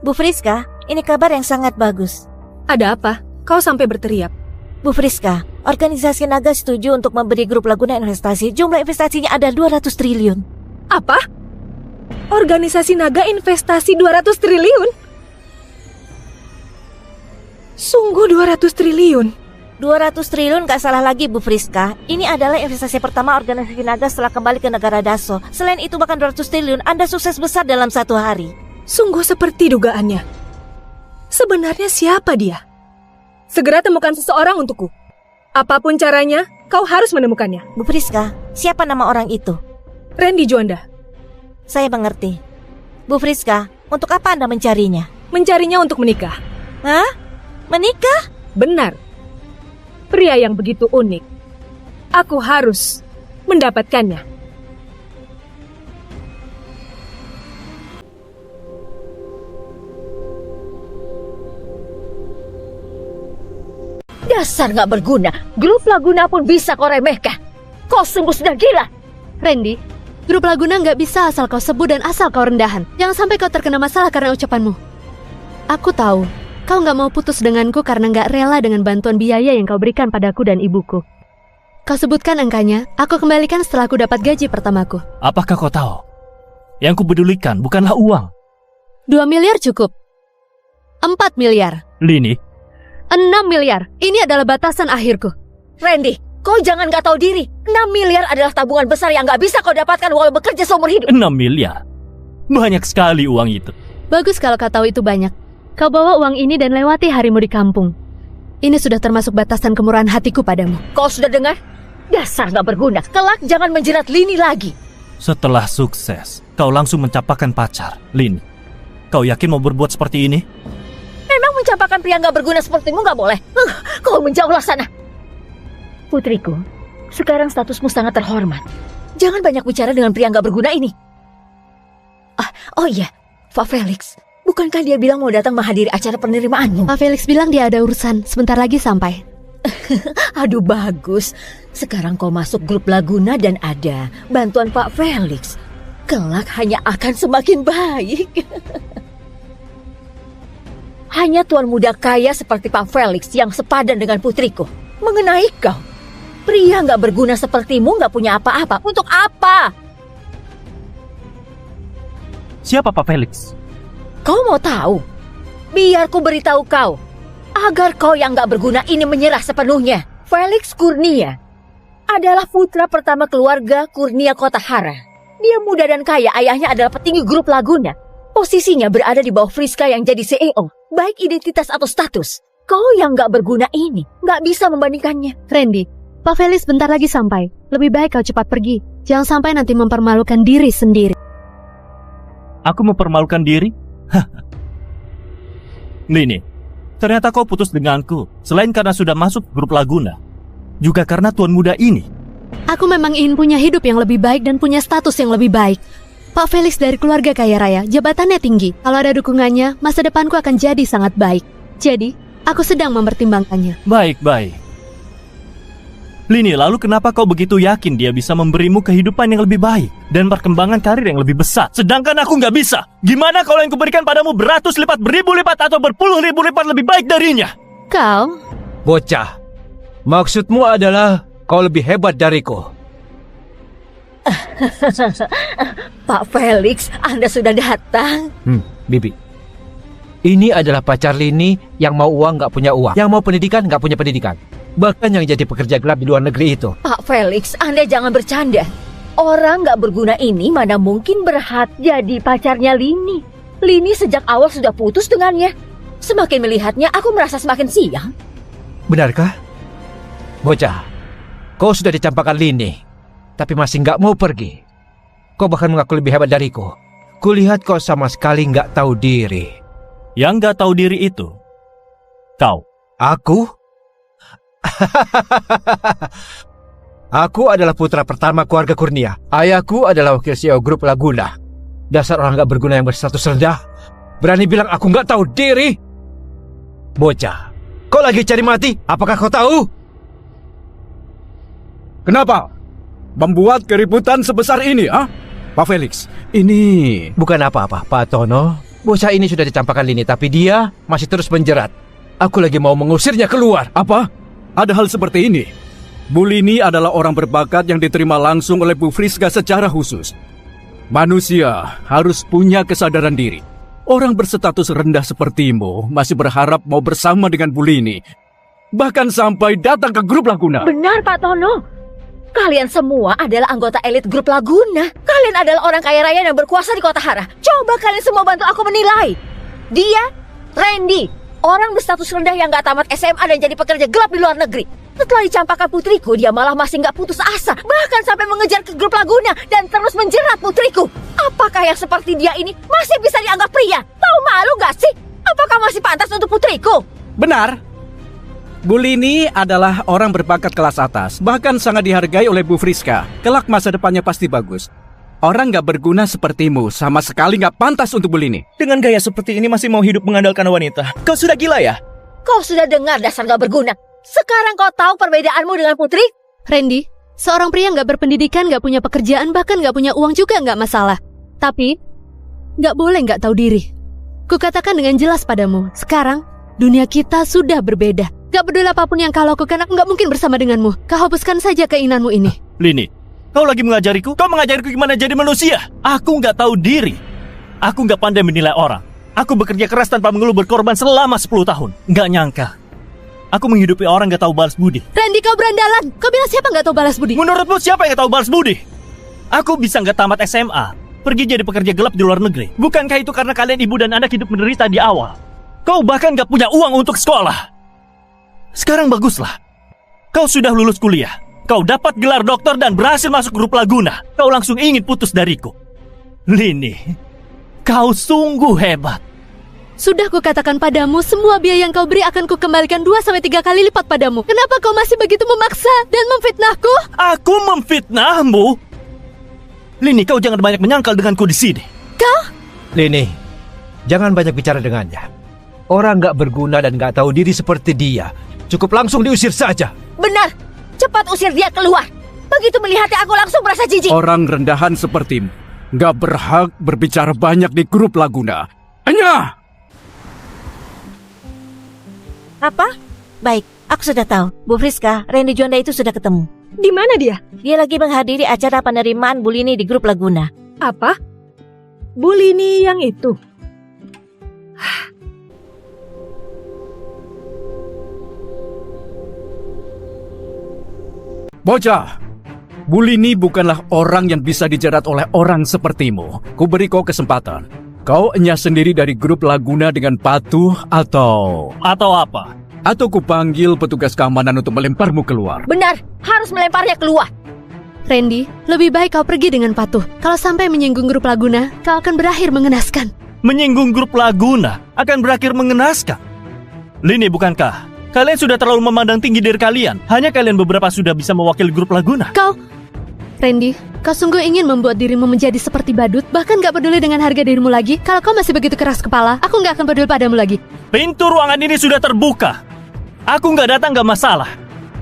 Bu Friska, ini kabar yang sangat bagus. Ada apa? Kau sampai berteriak. Bu Friska, organisasi Naga setuju untuk memberi grup Laguna investasi. Jumlah investasinya ada 200 triliun. Apa? Organisasi Naga investasi 200 triliun? Sungguh 200 triliun? 200 triliun gak salah lagi Bu Friska. Ini adalah investasi pertama organisasi Naga setelah kembali ke negara Daso. Selain itu bahkan 200 triliun Anda sukses besar dalam 1 hari. Sungguh seperti dugaannya. Sebenarnya siapa dia? Segera temukan seseorang untukku. Apapun caranya, kau harus menemukannya. Bu Friska, siapa nama orang itu? Randy Juanda. Saya mengerti. Bu Friska, untuk apa Anda mencarinya? Mencarinya untuk menikah. Hah? Menikah? Benar. Pria yang begitu unik. Aku harus mendapatkannya. Dasar gak berguna. Grup Laguna pun bisa kau remehkan. Kau sungguh sudah gila. Randy, grup Laguna nggak bisa asal kau sebut dan asal kau rendahan. Jangan sampai kau terkena masalah karena ucapanmu. Aku tahu, kau nggak mau putus denganku karena nggak rela dengan bantuan biaya yang kau berikan padaku dan ibuku. Kau sebutkan angkanya, aku kembalikan setelah aku dapat gaji pertamaku. Apakah kau tahu? Yang kupedulikan bukanlah uang. 2 miliar cukup. 4 miliar. Lini, 6 miliar. Ini adalah batasan akhirku. Randy, kau jangan gak tahu diri. 6 miliar adalah tabungan besar yang gak bisa kau dapatkan walau bekerja seumur hidup. 6 miliar. Banyak sekali uang itu. Bagus kalau kau tahu itu banyak. Kau bawa uang ini dan lewati harimu di kampung. Ini sudah termasuk batasan kemurahan hatiku padamu. Kau sudah dengar? Dasar gak berguna. Kelak jangan menjerat Lini lagi. Setelah sukses, kau langsung mencapakan pacar, Lini. Kau yakin mau berbuat seperti ini? Memang mencapakan pria gak berguna sepertimu gak boleh. Kau menjauhlah sana. Putriku, sekarang statusmu sangat terhormat. Jangan banyak bicara dengan pria gak berguna ini. Oh iya, Pak Felix. Bukankah dia bilang mau datang menghadiri acara penerimaanmu? Pak Felix bilang dia ada urusan. Sebentar lagi sampai. Aduh bagus. Sekarang kau masuk grup Laguna dan ada bantuan Pak Felix. Kelak hanya akan semakin baik. Hanya tuan muda kaya seperti Pak Felix yang sepadan dengan putriku. Mengenai kau, pria gak berguna sepertimu gak punya apa-apa. Untuk apa? Siapa Pak Felix? Kau mau tahu? Biar ku beritahu kau. Agar kau yang gak berguna ini menyerah sepenuhnya. Felix Kurnia adalah putra pertama keluarga Kurnia Kotahara. Dia muda dan kaya, ayahnya adalah petinggi grup Laguna. Posisinya berada di bawah Friska yang jadi CEO, baik identitas atau status. Kau yang gak berguna ini, gak bisa membandingkannya. Randy, Pak Felix bentar lagi sampai. Lebih baik kau cepat pergi. Jangan sampai nanti mempermalukan diri sendiri. Aku mempermalukan diri? Lini, ternyata kau putus denganku. Selain karena sudah masuk grup Laguna, juga karena tuan muda ini. Aku memang ingin punya hidup yang lebih baik dan punya status yang lebih baik. Pak Felix dari keluarga kaya raya, jabatannya tinggi. Kalau ada dukungannya, masa depanku akan jadi sangat baik. Jadi, aku sedang mempertimbangkannya. Baik. Lini, lalu kenapa kau begitu yakin dia bisa memberimu kehidupan yang lebih baik dan perkembangan karir yang lebih besar? Sedangkan aku nggak bisa. Gimana kalau yang kuberikan padamu beratus lipat, beribu lipat, atau berpuluh ribu lipat lebih baik darinya? Kau? Bocah, maksudmu adalah kau lebih hebat dariku. Pak Felix, Anda sudah datang. Bibi, ini adalah pacar Lini yang mau uang nggak punya uang, yang mau pendidikan nggak punya pendidikan, bahkan yang jadi pekerja gelap di luar negeri itu. Pak Felix, Anda jangan bercanda. Orang nggak berguna ini mana mungkin berhak jadi pacarnya Lini. Lini sejak awal sudah putus dengannya. Semakin melihatnya, aku merasa semakin siang. Benarkah? Bocah, kau sudah dicampakkan Lini, tapi masih nggak mau pergi. Kau bahkan mengaku lebih hebat dariku. Kulihat kau sama sekali nggak tahu diri. Yang nggak tahu diri itu kau. Aku? Aku adalah putra pertama keluarga Kurnia. Ayahku adalah wakil CEO grup Laguna. Dasar orang nggak berguna yang berstatus rendah, berani bilang aku nggak tahu diri. Bocah, kau lagi cari mati? Apakah kau tahu? Kenapa? Membuat keributan sebesar ini, ah? Pak Felix, ini... Bukan apa-apa, Pak Tono. Bocah ini sudah dicampakkan Lini, tapi dia masih terus menjerat. Aku lagi mau mengusirnya keluar. Apa? Ada hal seperti ini? Bu Lini adalah orang berbakat yang diterima langsung oleh Bu Friska secara khusus. Manusia harus punya kesadaran diri. Orang berstatus rendah sepertimu masih berharap mau bersama dengan Bu Lini. Bahkan sampai datang ke grup Laguna. Benar, Pak Tono. Kalian semua adalah anggota elit grup Laguna. Kalian adalah orang kaya raya yang berkuasa di kota Hara. Coba kalian semua bantu aku menilai. Dia, Randy, orang berstatus rendah yang gak tamat SMA dan jadi pekerja gelap di luar negeri. Setelah dicampakkan putriku, dia malah masih gak putus asa. Bahkan sampai mengejar ke grup Laguna dan terus menjerat putriku. Apakah yang seperti dia ini masih bisa dianggap pria? Tahu malu gak sih? Apakah masih pantas untuk putriku? Benar. Bu Lini adalah orang berbakat kelas atas, bahkan sangat dihargai oleh Bu Friska. Kelak masa depannya pasti bagus. Orang gak berguna sepertimu sama sekali gak pantas untuk Bu Lini. Dengan gaya seperti ini masih mau hidup mengandalkan wanita. Kau sudah gila ya? Kau sudah dengar dasar gak berguna. Sekarang kau tahu perbedaanmu dengan putri? Randy, seorang pria nggak berpendidikan, nggak punya pekerjaan, bahkan nggak punya uang juga nggak masalah. Tapi, nggak boleh nggak tahu diri. Kukatakan dengan jelas padamu, sekarang dunia kita sudah berbeda. Gak peduli apapun yang kau lakukan, aku nggak mungkin bersama denganmu. Kau hapuskan saja keinginanmu ini. Lini, kau lagi mengajariku? Kau mengajariku gimana jadi manusia? Aku nggak tahu diri. Aku nggak pandai menilai orang. Aku bekerja keras tanpa mengeluh, berkorban selama 10 tahun. Nggak nyangka aku menghidupi orang nggak tahu balas budi. Randy, kau berandalan. Kau bilang siapa nggak tahu balas budi? Menurutmu siapa yang nggak tahu balas budi? Aku bisa nggak tamat SMA, pergi jadi pekerja gelap di luar negeri. Bukankah itu karena kalian ibu dan anak hidup menderita di awal? Kau bahkan nggak punya uang untuk sekolah. Sekarang baguslah, kau sudah lulus kuliah. Kau dapat gelar doktor dan berhasil masuk grup Laguna. Kau langsung ingin putus dariku. Lini, kau sungguh hebat. Sudah kukatakan padamu, semua biaya yang kau beri akan kukembalikan 2-3 kali lipat padamu. Kenapa kau masih begitu memaksa dan memfitnahku? Aku memfitnahmu? Lini, kau jangan banyak menyangkal denganku di sini. Kau? Lini, jangan banyak bicara dengannya. Orang gak berguna dan gak tahu diri seperti dia. Cukup langsung diusir saja. Benar, cepat usir dia keluar. Begitu melihatnya aku langsung merasa jijik. Orang rendahan sepertimu gak berhak berbicara banyak di grup Laguna. Hanya! Apa? Baik, aku sudah tahu. Bu Friska, Randy Juanda itu sudah ketemu. Di mana dia? Dia lagi menghadiri acara penerimaan Bu Lini di grup Laguna. Apa? Bu Lini yang itu? Bocah, Bu Lini bukanlah orang yang bisa dijerat oleh orang sepertimu. Ku beri kau kesempatan. Kau enyah sendiri dari grup Laguna dengan patuh atau apa? Atau ku panggil petugas keamanan untuk melemparmu keluar. Benar, harus melemparnya keluar. Randy, lebih baik kau pergi dengan patuh. Kalau sampai menyinggung grup Laguna, kau akan berakhir mengenaskan. Menyinggung grup Laguna akan berakhir mengenaskan. Lini, bukankah kalian sudah terlalu memandang tinggi diri kalian? Hanya kalian beberapa sudah bisa mewakili grup Laguna. Randy, kau sungguh ingin membuat dirimu menjadi seperti badut, bahkan gak peduli dengan harga dirimu lagi. Kalau kau masih begitu keras kepala, aku gak akan peduli padamu lagi. Pintu ruangan ini sudah terbuka. Aku gak datang gak masalah.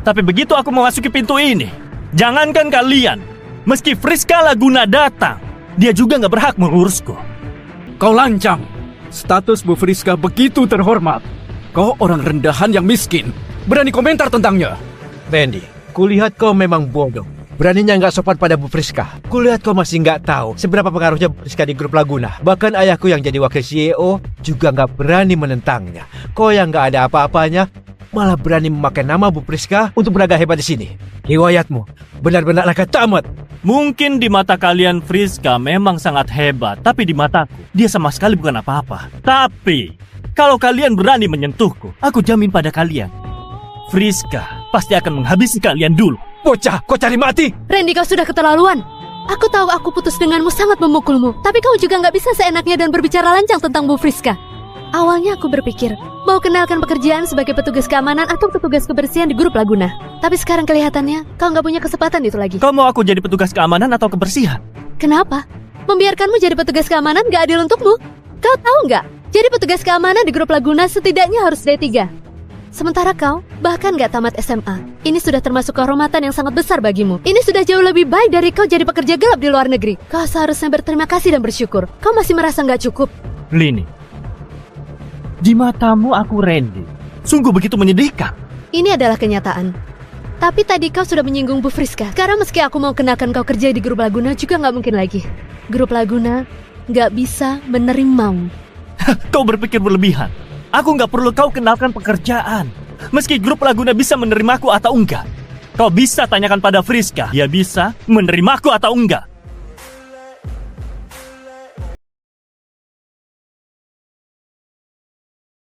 Tapi begitu aku memasuki pintu ini, jangankan kalian, meski Friska Laguna datang, dia juga gak berhak mengurusku. Kau lancang. Status Bu Friska begitu terhormat. Kau orang rendahan yang miskin. Berani komentar tentangnya. Randy, kulihat kau memang bodoh. Beraninya nggak sopan pada Bu Friska. Kulihat kau masih nggak tahu seberapa pengaruhnya Bu Friska di grup Laguna. Bahkan ayahku yang jadi wakil CEO juga nggak berani menentangnya. Kau yang nggak ada apa-apanya malah berani memakai nama Bu Friska untuk beragak hebat di sini. Riwayatmu benar-benarlah tamat. Mungkin di mata kalian Friska memang sangat hebat, tapi di mataku dia sama sekali bukan apa-apa. Tapi kalau kalian berani menyentuhku, aku jamin pada kalian, Friska pasti akan menghabisi kalian dulu. Bocah, kau cari mati. Randy, kau sudah keterlaluan. Aku tahu aku putus denganmu sangat memukulmu, tapi kau juga gak bisa seenaknya dan berbicara lancang tentang Bu Friska. Awalnya aku berpikir mau kenalkan pekerjaan sebagai petugas keamanan atau petugas kebersihan di grup Laguna. Tapi sekarang kelihatannya kau gak punya kesempatan itu lagi. Kau mau aku jadi petugas keamanan atau kebersihan? Kenapa? Membiarkanmu jadi petugas keamanan gak adil untukmu. Kau tahu gak? Jadi petugas keamanan di grup Laguna setidaknya harus D3. Sementara kau bahkan gak tamat SMA. Ini sudah termasuk kehormatan yang sangat besar bagimu. Ini sudah jauh lebih baik dari kau jadi pekerja gelap di luar negeri. Kau seharusnya berterima kasih dan bersyukur. Kau masih merasa gak cukup. Lini, di matamu aku Randy. Sungguh begitu menyedihkan. Ini adalah kenyataan. Tapi tadi kau sudah menyinggung Bu Friska. Sekarang meski aku mau kenakan kau kerja di grup Laguna juga nggak mungkin lagi. Grup Laguna nggak bisa menerimamu. Kau berpikir berlebihan. Aku nggak perlu kau kenalkan pekerjaan. Meski grup Laguna bisa menerimaku atau enggak. Kau bisa tanyakan pada Friska. Dia bisa menerimaku atau enggak.